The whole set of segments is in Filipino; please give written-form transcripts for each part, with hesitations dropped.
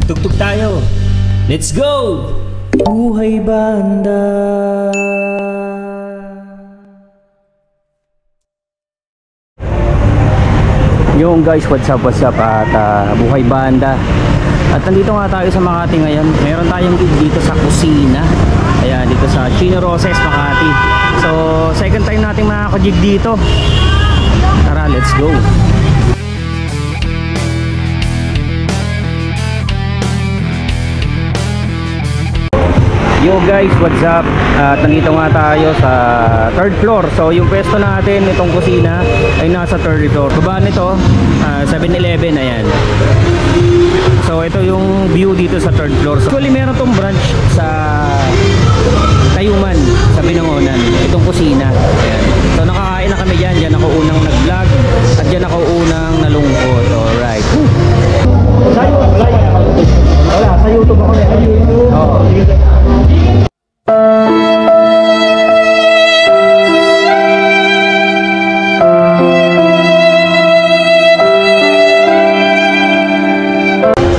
Tugtog tayo. Let's go! Buhay banda. Yung guys, what's up at buhay banda. At nandito nga tayo sa Makati ngayon. Meron tayong gig dito sa kusina. Ayan, dito sa Chino Roses, Makati. So, second time natin makaka-gig dito. Tara, let's go. Yo guys, what's up? At nandito nga tayo sa third floor. So yung pwesto natin itong kusina ay nasa third floor. Baba nito 7-Eleven, ayan. So ito yung view dito sa third floor. So actually meron tong branch sa Tayuman, sa Binangonan, itong kusina. Ayan. So nakakain na kami dyan. Dyan ako unang nag-vlog at dyan ako unang nalungkot. Alright. Wala, sa YouTube ako na. Oo.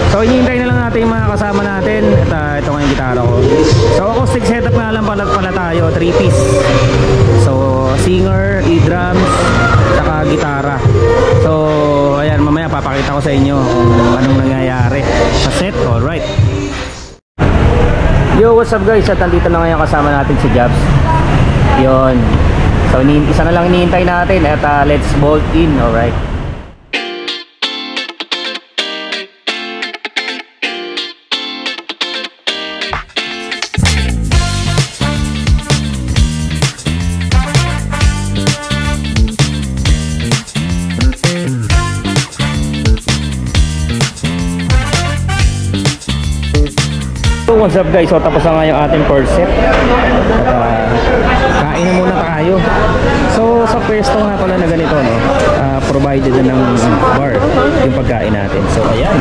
So hinihintay na lang natin yung mga kasama natin. At ito nga yung gitara ko. So acoustic setup nga lang pala tayo, 3-piece. So singer, e-drums, saka gitara. So ayan, mamaya papakita ko sa inyo kung anong nangyayari sa set. Alright. Yo, what's up guys? At nandito na ngayon kasama natin si Jobs. Yun. So isa na lang hinihintay natin at let's bolt in. Alright. What's up guys? So tapos na nga yung ating first set. Kain na muna tayo. So sa pwesto nga pala na ganito, no, provided na ng bar yung pagkain natin. So ayan.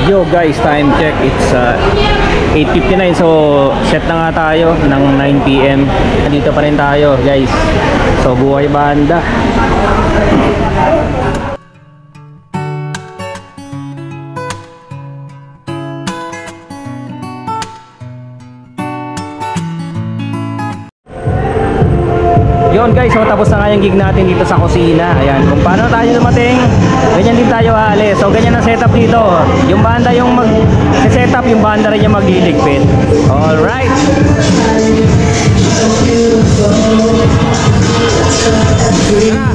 Yo guys, time check, it's 8:59. So set na nga tayo ng 9 PM. Dito pa rin tayo guys. So buhay banda. Yun guys, so tapos na nga yung gig natin dito sa kusina. Ayan, kung paano tayo dumating, ganyan din tayo aalis. So ganyan ang setup dito. Yung banda yung mag-setup, yung banda rin yung magliligpit. Alright. Tara.